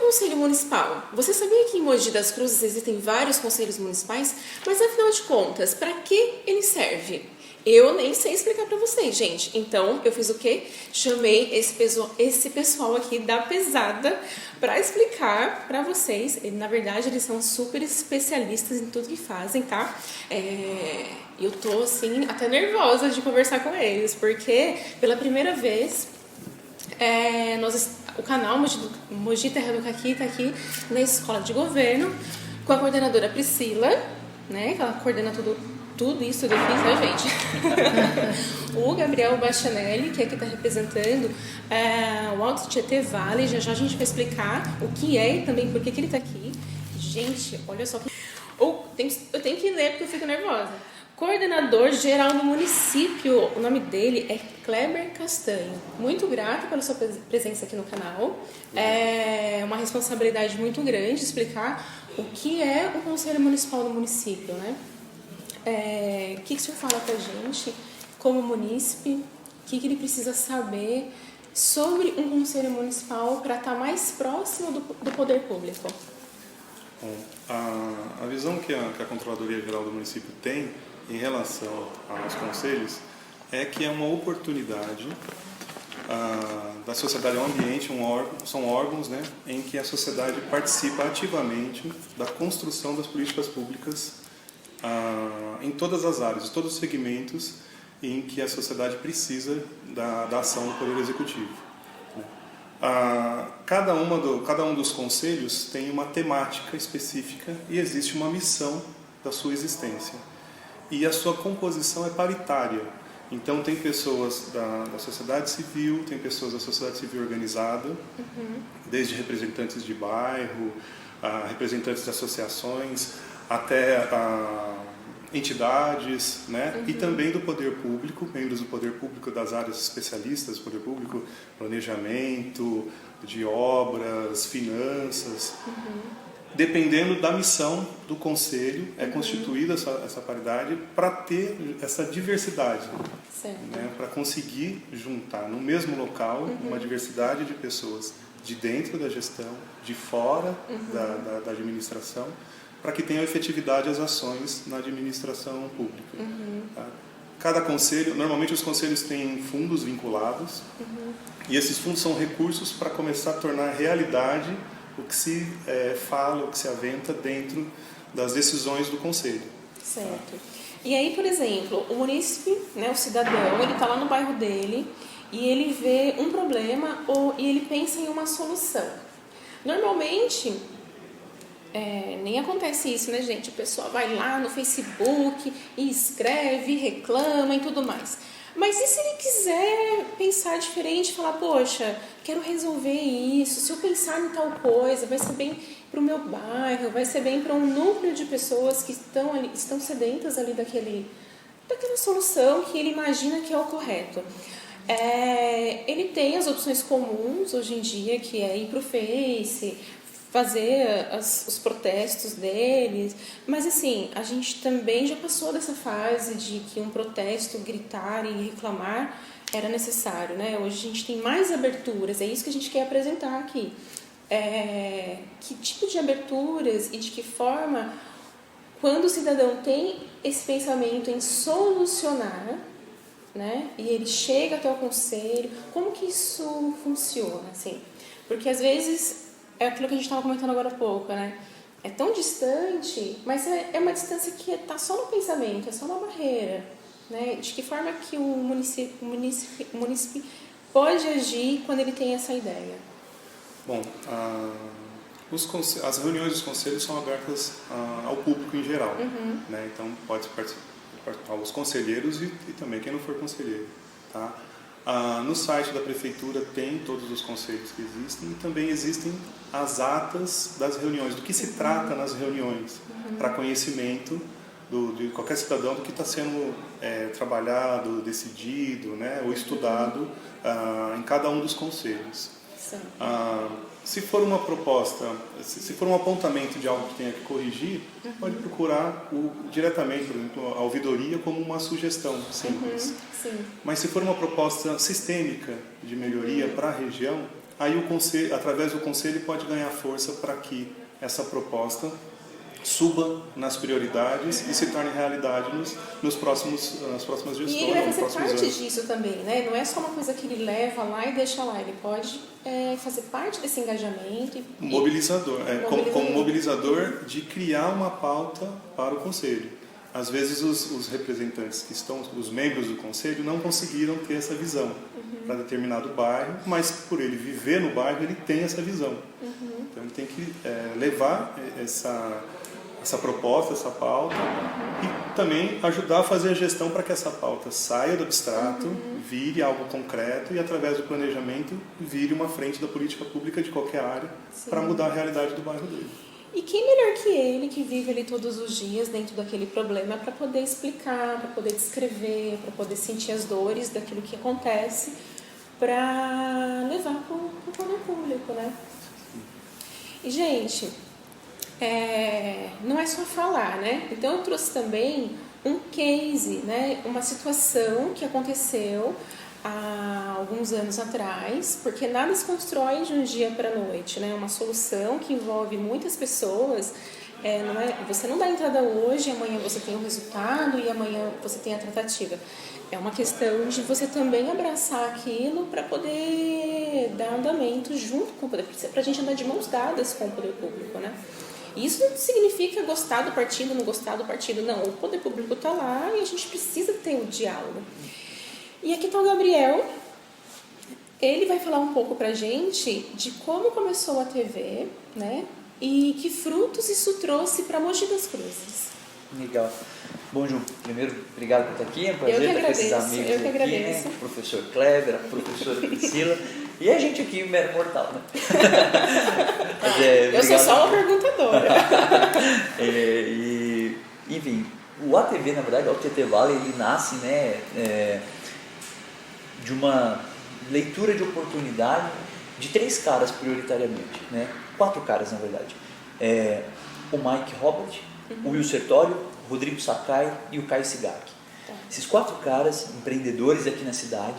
conselho municipal? Você sabia que em Mogi das Cruzes existem vários conselhos municipais? Mas afinal de contas, para que ele serve? Eu nem sei explicar para vocês, gente. Então, eu fiz o quê? Chamei esse pessoal aqui da pesada para explicar para vocês. Na verdade, eles são super especialistas em tudo que fazem, tá? Eu tô, assim, até nervosa de conversar com eles, porque pela primeira vez, o canal Mogi Terra do Caqui está aqui na Escola de Governo, com a coordenadora Priscila, né? Que ela coordena tudo isso tudo difícil, né, gente? O Gabriel Bastianelli, que aqui está representando o Alto Tietê Vale. Já já a gente vai explicar o que é e também por que ele está aqui. Gente, olha só. Eu tenho que ler porque eu fico nervosa. Coordenador geral do município, o nome dele é Kleber Castanho. Muito grata pela sua presença aqui no canal. É uma responsabilidade muito grande explicar o que é o Conselho Municipal do município, né? O que o senhor fala pra gente, como munícipe, o que ele precisa saber sobre um conselho municipal para estar mais próximo do poder público? Bom, a visão que a Controladoria Geral do município tem em relação aos conselhos é que é uma oportunidade da sociedade ao ambiente, são órgãos, né, em que a sociedade participa ativamente da construção das políticas públicas em todas as áreas, em todos os segmentos em que a sociedade precisa da ação do Poder Executivo. Cada um dos conselhos tem uma temática específica e existe uma missão da sua existência. E a sua composição é paritária. Então, tem pessoas da sociedade civil, tem pessoas da sociedade civil organizada, desde representantes de bairro, representantes de associações, até entidades, né? E também do poder público, membros do poder público das áreas especialistas, poder público, planejamento, de obras, finanças. Dependendo da missão do conselho, é constituída essa paridade para ter essa diversidade, né? Para conseguir juntar no mesmo local uma diversidade de pessoas de dentro da gestão, de fora da administração, para que tenham efetividade as ações na administração pública. Tá? Cada conselho, normalmente os conselhos têm fundos vinculados, e esses fundos são recursos para começar a tornar realidade o que se fala, o que se aventa dentro das decisões do conselho. Certo. E aí, por exemplo, o munícipe, né, o cidadão, ele está lá no bairro dele e ele vê um problema e ele pensa em uma solução. Normalmente, nem acontece isso, né, gente? O pessoal vai lá no Facebook e escreve, reclama e tudo mais. Mas e se ele quiser pensar diferente, falar, poxa, quero resolver isso, se eu pensar em tal coisa, vai ser bem para o meu bairro, vai ser bem para um núcleo de pessoas que estão sedentas ali daquela solução que ele imagina que é o correto. Ele tem as opções comuns hoje em dia, que é ir para o Face, fazer os protestos deles, mas assim, a gente também já passou dessa fase de que um protesto, gritar e reclamar era necessário, né? Hoje a gente tem mais aberturas, é isso que a gente quer apresentar aqui. Que tipo de aberturas e de que forma, quando o cidadão tem esse pensamento em solucionar, né, e ele chega até o conselho, como que isso funciona, assim? Porque às vezes é aquilo que a gente estava comentando agora há pouco, né? É tão distante, mas é uma distância que está só no pensamento, é só na barreira, né? De que forma que o munícipe pode agir quando ele tem essa ideia? Bom, as reuniões dos conselhos são abertas ao público em geral, né? Então pode participar os conselheiros e também quem não for conselheiro, tá? No site da prefeitura tem todos os conselhos que existem e também existem as atas das reuniões, do que se trata nas reuniões, para conhecimento de qualquer cidadão do que está sendo trabalhado, decidido, né, ou estudado em cada um dos conselhos. Se for uma proposta, se for um apontamento de algo que tenha que corrigir, pode procurar diretamente, por exemplo, a ouvidoria como uma sugestão simples. Mas se for uma proposta sistêmica de melhoria para a região, aí o conselho, através do conselho, pode ganhar força para que essa proposta suba nas prioridades e se torne realidade nas próximas gestões. E ele vai fazer parte disso também, né? Não é só uma coisa que ele leva lá e deixa lá, ele pode fazer parte desse engajamento. Mobilizador, como mobilizador de criar uma pauta para o conselho. Às vezes os representantes que estão, os membros do conselho, não conseguiram ter essa visão para determinado bairro, mas por ele viver no bairro, ele tem essa visão. Então ele tem que levar essa proposta, essa pauta, e também ajudar a fazer a gestão para que essa pauta saia do abstrato, vire algo concreto e, através do planejamento, vire uma frente da política pública de qualquer área para mudar a realidade do bairro dele. E quem melhor que ele, que vive ali todos os dias dentro daquele problema, para poder explicar, para poder descrever, para poder sentir as dores daquilo que acontece, para levar para o poder público, né? E, gente, não é só falar, né? Então eu trouxe também um case, né? Uma situação que aconteceu há alguns anos atrás, porque nada se constrói de um dia para a noite, né? Uma solução que envolve muitas pessoas, você não dá entrada hoje, amanhã você tem o resultado e amanhã você tem a tratativa. É uma questão de você também abraçar aquilo para poder dar andamento junto com o poder público, para a gente andar de mãos dadas com o poder público, né? Isso não significa gostar do partido, não gostar do partido, não. O poder público está lá e a gente precisa ter o diálogo. E aqui está o Gabriel, ele vai falar um pouco pra gente de como começou a TV, né? E que frutos isso trouxe para Mogi das Cruzes. Legal. Bom, Ju, primeiro, obrigado por estar aqui, é um prazer estar com esses amigos aqui, né? O professor Kleber, a professora Priscila e a gente aqui, o mero mortal, né? Eu sou só uma perguntadora. Enfim, o ATV, na verdade, o ATV Valley, ele nasce, né, de uma leitura de oportunidade de 3 caras prioritariamente, né? 4 caras, na verdade. O Mike Robert, o Will Sertório, o Rodrigo Sakai e o Caio Sigaki. Esses 4 caras, empreendedores aqui na cidade,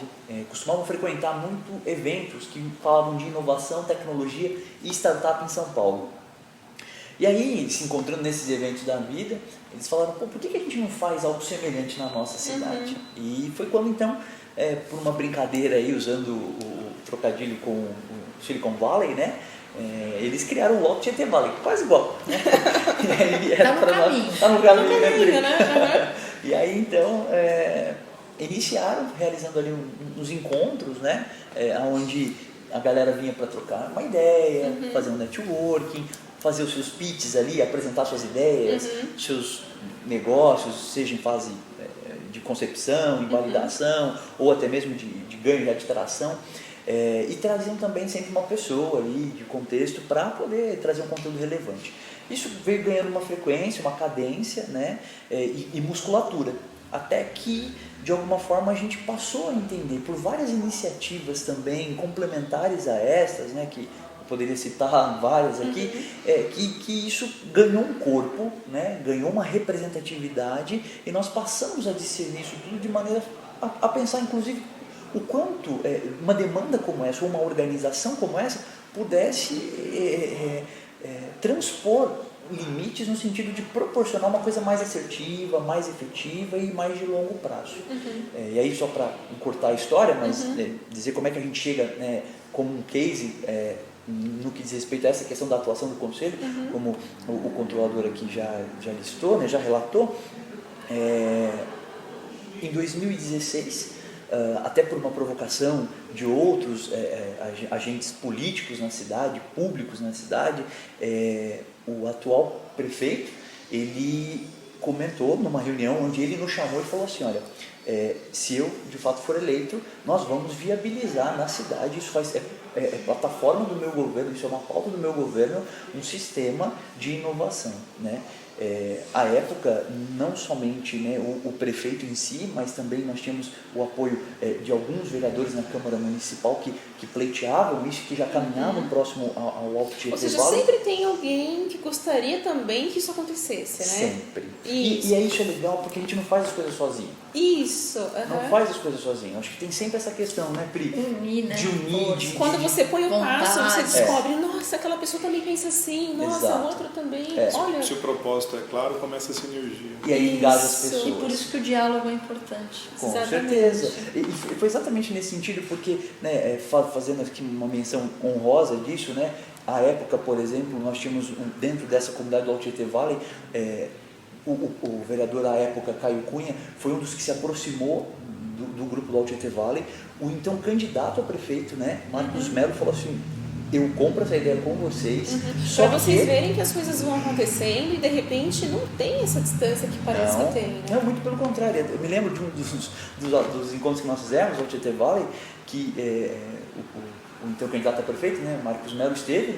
costumavam frequentar muito eventos que falavam de inovação, tecnologia e startup em São Paulo. E aí, se encontrando nesses eventos da vida, eles falaram, por que a gente não faz algo semelhante na nossa cidade? E foi quando, então, por uma brincadeira aí, usando o trocadilho com o Silicon Valley, né? Eles criaram o Alto Tietê Valley, quase igual, né? Tá no caminho, né? E aí, então, iniciaram realizando ali uns encontros, né? Onde a galera vinha para trocar uma ideia, fazer um networking, fazer os seus pitches ali, apresentar suas ideias, seus negócios, seja em fase de concepção, em validação, ou até mesmo de ganho de tração. E traziam também sempre uma pessoa ali de contexto para poder trazer um conteúdo relevante. Isso veio ganhando uma frequência, uma cadência, né? E musculatura, até que de alguma forma a gente passou a entender por várias iniciativas também complementares a estas, né? Que eu poderia citar várias aqui, que isso ganhou um corpo, né? Ganhou uma representatividade e nós passamos a discernir isso tudo de maneira a pensar inclusive o quanto uma demanda como essa, ou uma organização como essa, pudesse transpor limites no sentido de proporcionar uma coisa mais assertiva, mais efetiva e mais de longo prazo. E aí, só para encurtar a história, mas dizer como é que a gente chega, né, como um case no que diz respeito a essa questão da atuação do Conselho, como o controlador aqui já listou, né, já relatou. Em 2016, até por uma provocação de outros agentes políticos na cidade, públicos na cidade, o atual prefeito, ele comentou numa reunião onde ele nos chamou e falou assim, olha, se eu de fato for eleito, nós vamos viabilizar na cidade, isso é plataforma do meu governo, isso é uma pauta do meu governo, um sistema de inovação, né? à época, não somente, né, o prefeito em si, mas também nós tínhamos o apoio de alguns vereadores na Câmara Municipal que pleiteavam isso, que já caminhavam próximo ao Alto Tietê. Ou seja, Vale. sempre tem alguém que gostaria também que isso acontecesse, né? Sempre. Isso. E isso é legal porque a gente não faz as coisas sozinho. Isso. Não faz as coisas sozinho. Acho que tem sempre essa questão, né, Pri? Unir, né? De unir, de Quando você põe o passo, você vontade. descobre, nossa, aquela pessoa também pensa assim, nossa, Exato. o outro também. É. Olha, Se o propósito é claro, começa essa energia. E aí engaja as Isso. pessoas. E por isso que o diálogo é importante. Com Exatamente. certeza. E foi exatamente nesse sentido, porque, né, fazendo aqui uma menção honrosa disso, né, à época, por exemplo, nós tínhamos dentro dessa comunidade do Alto Tietê Vale, o vereador à época, Caio Cunha, foi um dos que se aproximou do grupo do Alto Tietê Vale. O então candidato a prefeito, né, Marcos Melo, falou assim: eu compro essa ideia com vocês, só para vocês que... verem que as coisas vão acontecendo e de repente não tem essa distância que parece que tem, né? Não, muito pelo contrário. Eu me lembro de um dos encontros que nós fizemos no Tietê Vale, que o então candidato a prefeito, né, Marcos Melo, esteve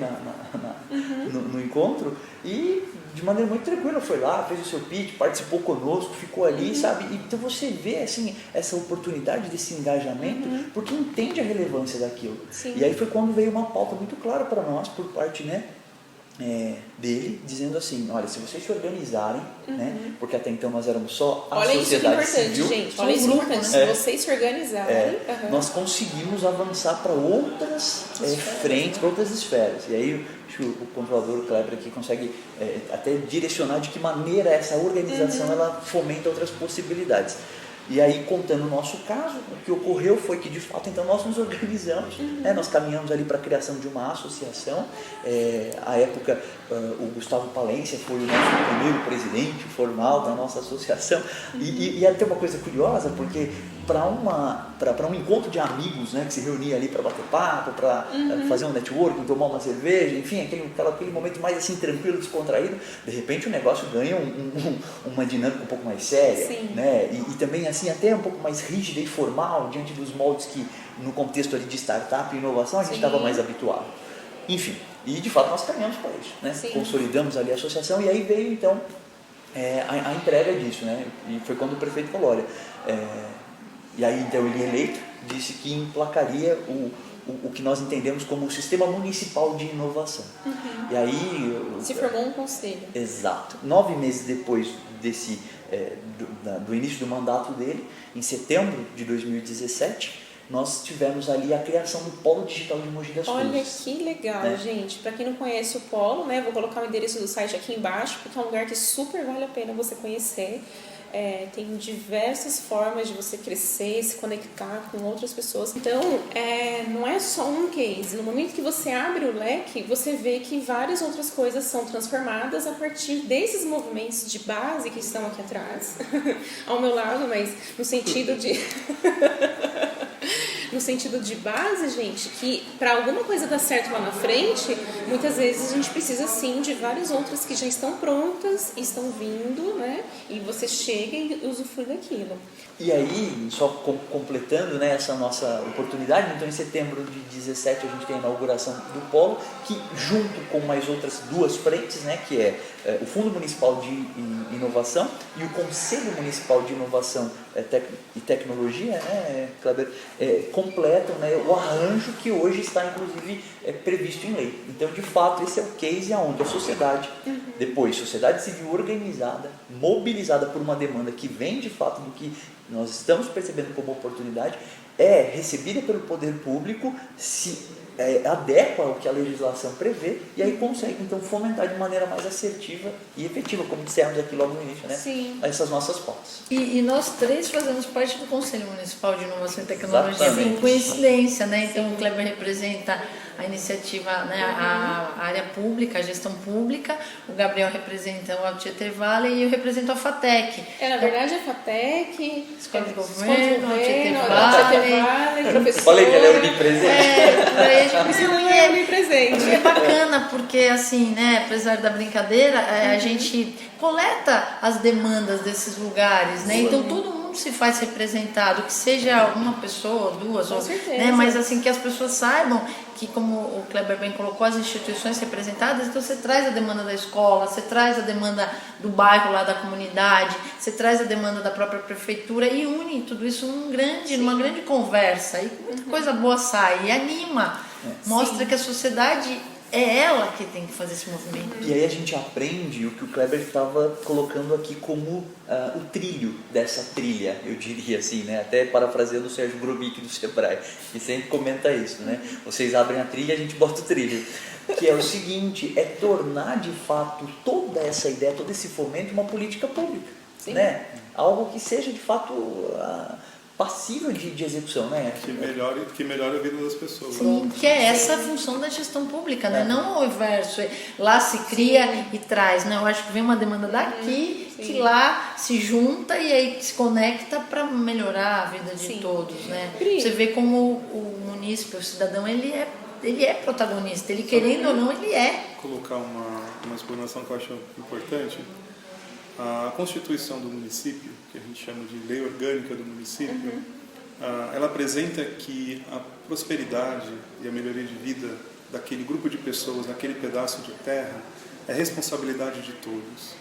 no encontro e de maneira muito tranquila foi lá, fez o seu pitch, participou conosco, ficou ali, sabe? E, então você vê assim, essa oportunidade desse engajamento, porque entende a relevância daquilo. Sim. E aí foi quando veio uma pauta muito clara para nós, por parte, né, dele, dizendo assim: olha, se vocês se organizarem, né, porque até então nós éramos só a Olha isso que é sociedade importante, civil, gente. só Olha um isso que é grupo, importante. né? Se vocês se organizarem, nós conseguimos avançar para outras frentes, para outras esferas. E aí acho que o controlador, o Kleber, aqui consegue até direcionar de que maneira essa organização ela fomenta outras possibilidades. E aí, contando o nosso caso, o que ocorreu foi que, de fato, então nós nos organizamos, né? Nós caminhamos ali para a criação de uma associação. À época, o Gustavo Palência foi o nosso primeiro presidente formal da nossa associação. E até uma coisa curiosa, porque para um encontro de amigos, né, que se reunia ali para bater papo, para fazer um networking, tomar uma cerveja, enfim, aquele momento mais assim tranquilo, descontraído, de repente o negócio ganha uma dinâmica um pouco mais séria, né? E também assim até um pouco mais rígida e formal diante dos moldes que no contexto ali de startup e inovação a gente estava mais habituado. Enfim, e de fato nós caminhamos para isso, né? Consolidamos ali a associação e aí veio então a entrega disso, né? E foi quando o prefeito falou: olha, e aí então ele eleito disse que emplacaria o que nós entendemos como o Sistema Municipal de Inovação. E aí se formou um conselho. Exato. 9 meses depois do início do mandato dele, em setembro de 2017, nós tivemos ali a criação do Polo Digital de Mogi das Cruzes. Olha que legal, gente. Para quem não conhece o Polo, né, vou colocar o endereço do site aqui embaixo, porque é um lugar que super vale a pena você conhecer. Tem diversas formas de você crescer, se conectar com outras pessoas. Então, não é só um case. No momento que você abre o leque, você vê que várias outras coisas são transformadas a partir desses movimentos de base que estão aqui atrás, ao meu lado, mas no sentido de... no sentido de base, gente, que para alguma coisa dar certo lá na frente, muitas vezes a gente precisa sim de várias outras que já estão prontas, estão vindo, né? E você chega e usufrui daquilo. E aí, só completando, né, essa nossa oportunidade, então em setembro de 2017 a gente tem a inauguração do Polo, que junto com mais outras 2 frentes, né, que é o Fundo Municipal de Inovação e o Conselho Municipal de Inovação e Tecnologia, né, Kleber, completam, né, o arranjo que hoje está inclusive previsto em lei. Então, de fato, esse é o case aonde a sociedade, depois, sociedade civil organizada, mobilizada por uma demanda que vem de fato do que nós estamos percebendo como oportunidade, é recebida pelo poder público, se adequa ao que a legislação prevê e aí consegue então fomentar de maneira mais assertiva e efetiva, como dissemos aqui logo no início, né? Sim. Essas nossas pautas. E nós 3 fazemos parte do Conselho Municipal de Inovação e Tecnologia. Exatamente. Sem coincidência, né? Então o Kleber representa a iniciativa, né, a área pública, a gestão pública, o Gabriel representa o Alto Tietê Vale e eu represento a FATEC. Na verdade, a FATEC, Escola de Governo, Alto Tietê Vale, professor. Falei que ele é onipresente. É onipresente. É bacana porque, assim, né, apesar da brincadeira, a gente coleta as demandas desses lugares, né? Então todo mundo se faz representado, que seja uma pessoa, 2, Com certeza. né? Mas assim que as pessoas saibam que, como o Kleber bem colocou, as instituições representadas, então você traz a demanda da escola, você traz a demanda do bairro lá da comunidade, você traz a demanda da própria prefeitura e une tudo isso numa grande conversa, e muita coisa boa sai, e anima, mostra que a sociedade é ela que tem que fazer esse movimento. E aí a gente aprende o que o Kleber estava colocando aqui como o trilho dessa trilha, eu diria assim, né? Até parafraseando o Sérgio Grubik do Sebrae, que sempre comenta isso, né? Vocês abrem a trilha, a gente bota o trilho. Que é o seguinte, é tornar de fato toda essa ideia, todo esse fomento uma política pública, né? Algo que seja de fato passível de execução, né? Que melhore a vida das pessoas. Sim, que é essa a função da gestão pública, né? Não o inverso, lá se cria e traz, né? Eu acho que vem uma demanda daqui, que lá se junta e aí se conecta para melhorar a vida de todos, né? Você vê como o munícipe, o cidadão, ele é protagonista, ele querendo ou não, ele é. Colocar uma explanação que eu acho importante. A Constituição do município, que a gente chama de Lei Orgânica do município, ela apresenta que a prosperidade e a melhoria de vida daquele grupo de pessoas, naquele pedaço de terra, é responsabilidade de todos.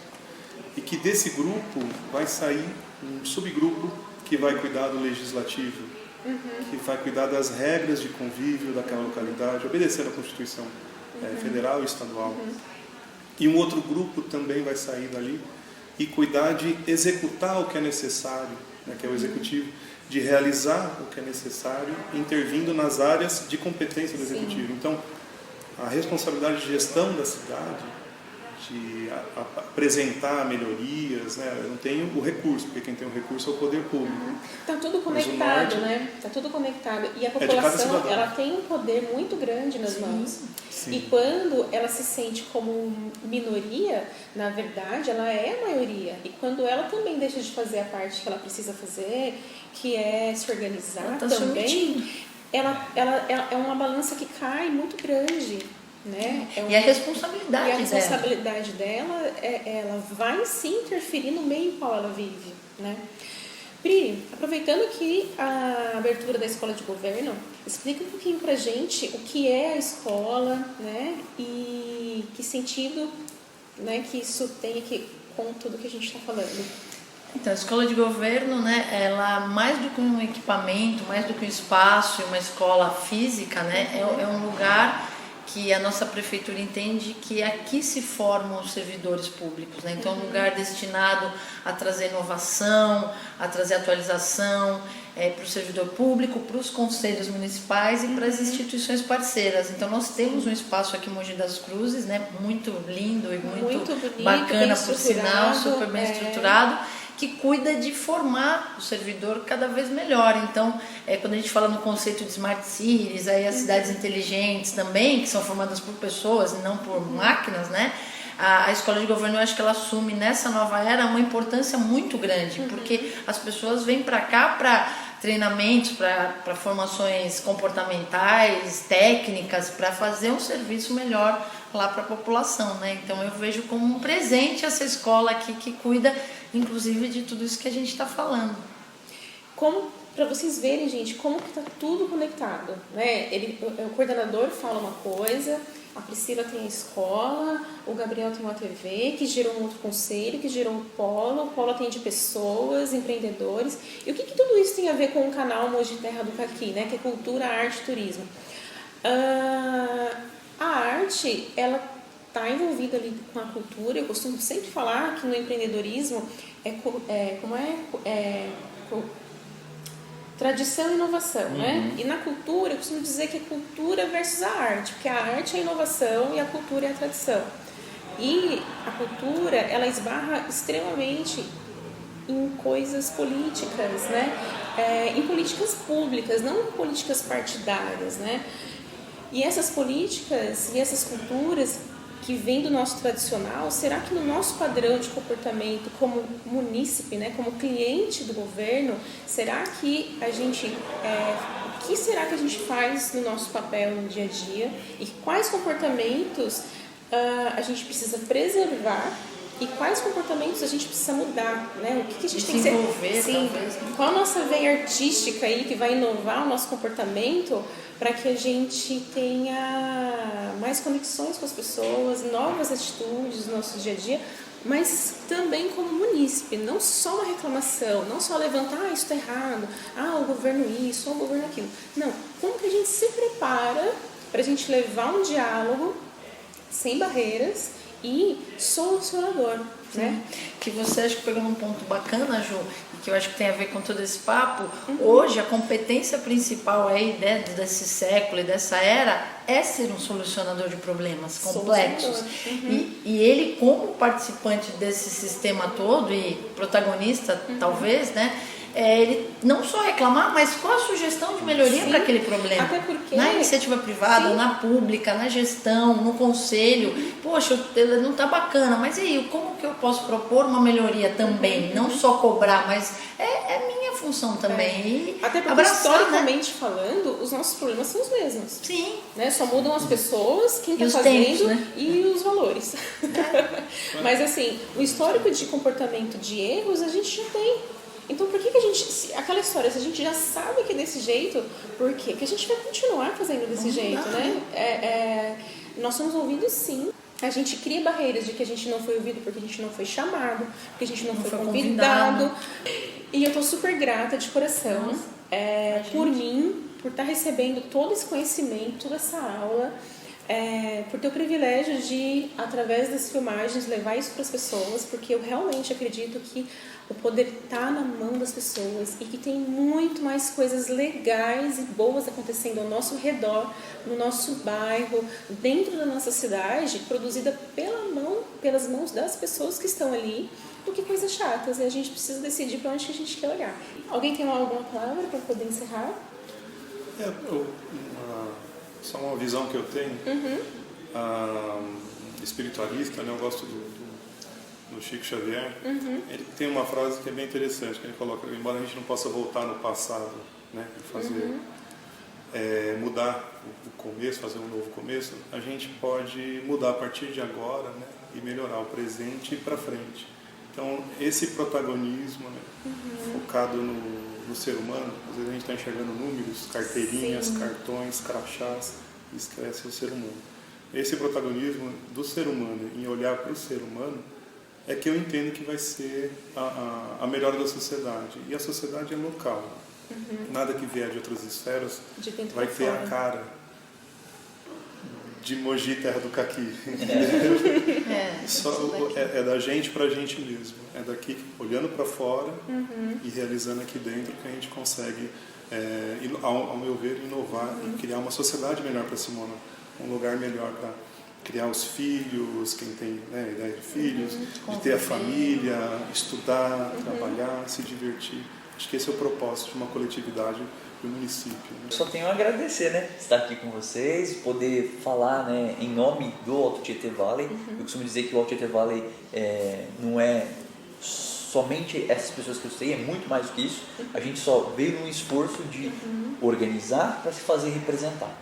E que desse grupo vai sair um subgrupo que vai cuidar do legislativo, que vai cuidar das regras de convívio daquela localidade, obedecer à Constituição federal e estadual. E um outro grupo também vai sair dali e cuidar de executar o que é necessário, né, que é o executivo, de realizar o que é necessário, intervindo nas áreas de competência do executivo. Então, a responsabilidade de gestão da cidade, de apresentar melhorias, né? Eu não tenho o recurso, porque quem tem o recurso é o poder público. Está tudo conectado, né? Está tudo conectado. E a população, ela tem um poder muito grande nas mãos. Sim. E quando ela se sente como minoria, na verdade, ela é a maioria. E quando ela também deixa de fazer a parte que ela precisa fazer, que é se organizar também, ela é uma balança que cai muito grande. Né? E a responsabilidade dela, ela vai sim interferir no meio em qual ela vive, né? Pri, aproveitando aqui a abertura da escola de governo, explica um pouquinho pra gente o que é a escola, né? E que sentido, né, que isso tem aqui com tudo que a gente está falando. Então, a escola de governo, né, ela, mais do que um equipamento, mais do que um espaço e uma escola física, né, é um lugar que a nossa prefeitura entende que aqui se formam os servidores públicos, né? Então é um lugar destinado a trazer inovação, a trazer atualização para o servidor público, para os conselhos municipais e para as instituições parceiras. Então nós temos um espaço aqui em Mogi das Cruzes, né? Muito lindo e muito bonito, bacana, por sinal, super bem estruturado, que cuida de formar o servidor cada vez melhor. Então, quando a gente fala no conceito de Smart Cities, aí as cidades inteligentes também, que são formadas por pessoas e não por máquinas, né? A escola de governo, eu acho que ela assume nessa nova era uma importância muito grande, porque as pessoas vêm para cá para treinamentos, para formações comportamentais, técnicas, para fazer um serviço melhor lá para a população, né? Então eu vejo como um presente essa escola aqui que cuida, inclusive, de tudo isso que a gente está falando. Como, para vocês verem, gente, como que está tudo conectado, né? O coordenador fala uma coisa, a Priscila tem a escola, o Gabriel tem uma TV, que gerou um outro conselho, que gerou o polo atende pessoas, empreendedores. E o que tudo isso tem a ver com o canal Mogi Terra do Caqui, né? Que é cultura, arte e turismo. A arte, ela está envolvida ali com a cultura. Eu costumo sempre falar que no empreendedorismo tradição e inovação, né? E na cultura, eu costumo dizer que é cultura versus a arte, porque a arte é a inovação e a cultura é a tradição. E a cultura, ela esbarra extremamente em coisas políticas, né? Em políticas públicas, não em políticas partidárias, né? E essas políticas e essas culturas que vêm do nosso tradicional, será que no nosso padrão de comportamento como munícipe, né, como cliente do governo, será que a gente, o que será que a gente faz no nosso papel no dia a dia e quais comportamentos a gente precisa preservar e quais comportamentos a gente precisa mudar, né? O que a gente tem que desenvolver, sim, talvez. qual a nossa veia artística aí que vai inovar o nosso comportamento para que a gente tenha mais conexões com as pessoas, novas atitudes no nosso dia a dia, mas também como munícipe, não só uma reclamação, não só levantar, isso está errado, o governo isso, o governo aquilo. Não, como que a gente se prepara para a gente levar um diálogo sem barreiras e solucionador, né? Que você acha que pegou um ponto bacana, Ju, e que eu acho que tem a ver com todo esse papo. Hoje, a competência principal aí, né, desse século e dessa era é ser um solucionador de problemas complexos. E ele, como participante desse sistema todo e protagonista, talvez, né? Ele não só reclamar, mas qual a sugestão de melhoria para aquele problema? Até porque... Na iniciativa privada, na pública, na gestão, no conselho. Poxa, não está bacana, mas e aí, como que eu posso propor uma melhoria também? Não só cobrar, mas é minha função também. E até porque, abraçar, historicamente falando, os nossos problemas são os mesmos. Sim. Né? Só mudam as pessoas, quem está os fazendo tempos, né? E os valores. Mas assim, o histórico de comportamento de erros a gente já tem. Então por que a gente, aquela história, se a gente já sabe que é desse jeito, por quê? Que a gente vai continuar fazendo desse jeito, né? Nós somos ouvidos sim. A gente cria barreiras de que a gente não foi ouvido porque a gente não foi chamado, porque a gente não foi convidado. E eu tô super grata de coração por mim, por estar recebendo todo esse conhecimento, toda essa aula. Por ter o privilégio de, através das filmagens, levar isso para as pessoas, porque eu realmente acredito que o poder está na mão das pessoas e que tem muito mais coisas legais e boas acontecendo ao nosso redor, no nosso bairro, dentro da nossa cidade, produzida pelas mãos das pessoas que estão ali, do que coisas chatas. E a gente precisa decidir para onde que a gente quer olhar. Alguém tem alguma palavra para poder encerrar? Só uma visão que eu tenho, espiritualista, né? Eu gosto do Chico Xavier. Ele tem uma frase que é bem interessante, que ele coloca: embora a gente não possa voltar no passado, né, e fazer mudar o começo, fazer um novo começo, a gente pode mudar a partir de agora, né, e melhorar o presente e para frente. Então esse protagonismo, né, focado no ser humano, às vezes a gente está enxergando números, carteirinhas, cartões, crachás, e esquece o ser humano. Esse protagonismo do ser humano em olhar para o ser humano é que eu entendo que vai ser a melhora da sociedade. E a sociedade é local. Nada que vier de outras esferas vai ter a cara de Mogi, terra do caqui. É da gente para a gente mesmo. É daqui, olhando para fora e realizando aqui dentro, que a gente consegue, ao meu ver, inovar e criar uma sociedade melhor para Simona. Um lugar melhor para criar os filhos, quem tem, né, ideia de filhos, de ter a família, estudar, trabalhar, se divertir. Acho que esse é o propósito de uma coletividade do município. Né? Só tenho a agradecer, né, estar aqui com vocês, poder falar, né, em nome do Alto Tietê Valley. Eu costumo dizer que o Alto Tietê Valley não é somente essas pessoas que eu sei, é muito mais do que isso. A gente só veio num esforço de organizar para se fazer representar.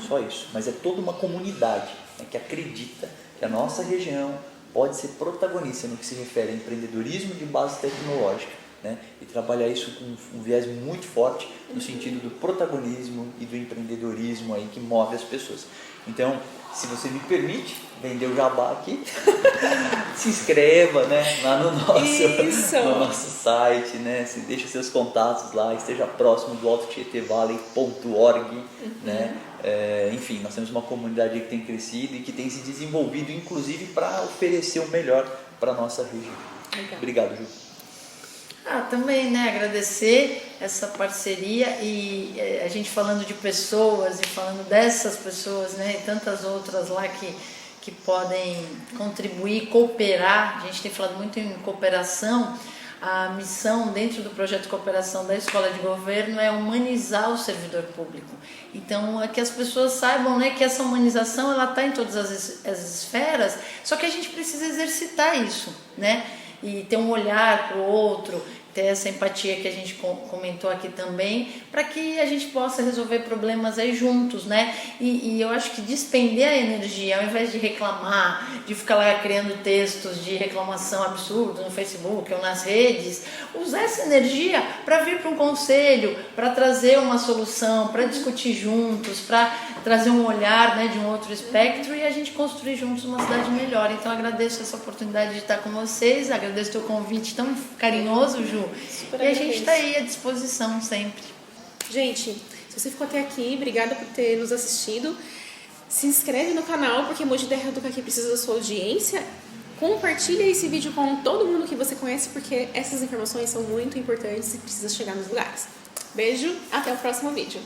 Só isso. Mas é toda uma comunidade, né, que acredita que a nossa região pode ser protagonista no que se refere a empreendedorismo de base tecnológica, né, e trabalhar isso com um viés muito forte no sentido do protagonismo e do empreendedorismo aí que move as pessoas. Então, se você me permite vender o jabá aqui, se inscreva, né, lá no nosso site, né, se deixa seus contatos lá, esteja próximo do altotietevalley.org, né, enfim, nós temos uma comunidade que tem crescido e que tem se desenvolvido, inclusive, para oferecer o melhor para a nossa região. Legal. Obrigado, Ju. Também, né, agradecer essa parceria e a gente falando de pessoas e falando dessas pessoas, né, e tantas outras lá que podem contribuir, cooperar. A gente tem falado muito em cooperação. A missão dentro do projeto de cooperação da Escola de Governo é humanizar o servidor público. Então, é que as pessoas saibam, né, que essa humanização ela está em todas as esferas, só que a gente precisa exercitar isso, né? E ter um olhar para o outro, ter essa empatia que a gente comentou aqui também, para que a gente possa resolver problemas aí juntos, né? E eu acho que despender a energia, ao invés de reclamar, de ficar lá criando textos de reclamação absurdos no Facebook ou nas redes, usar essa energia para vir para um conselho, para trazer uma solução, para discutir juntos, para trazer um olhar, né, de um outro espectro e a gente construir juntos uma cidade melhor. Então agradeço essa oportunidade de estar com vocês, agradeço o teu convite tão carinhoso, Ju. Super e a gente agradeço. está aí à disposição sempre. Gente, se você ficou até aqui, obrigada por ter nos assistido. Se inscreve no canal, porque Mogi da Educa aqui precisa da sua audiência. Compartilha esse vídeo com todo mundo que você conhece, porque essas informações são muito importantes e precisam chegar nos lugares. Beijo, até o próximo vídeo.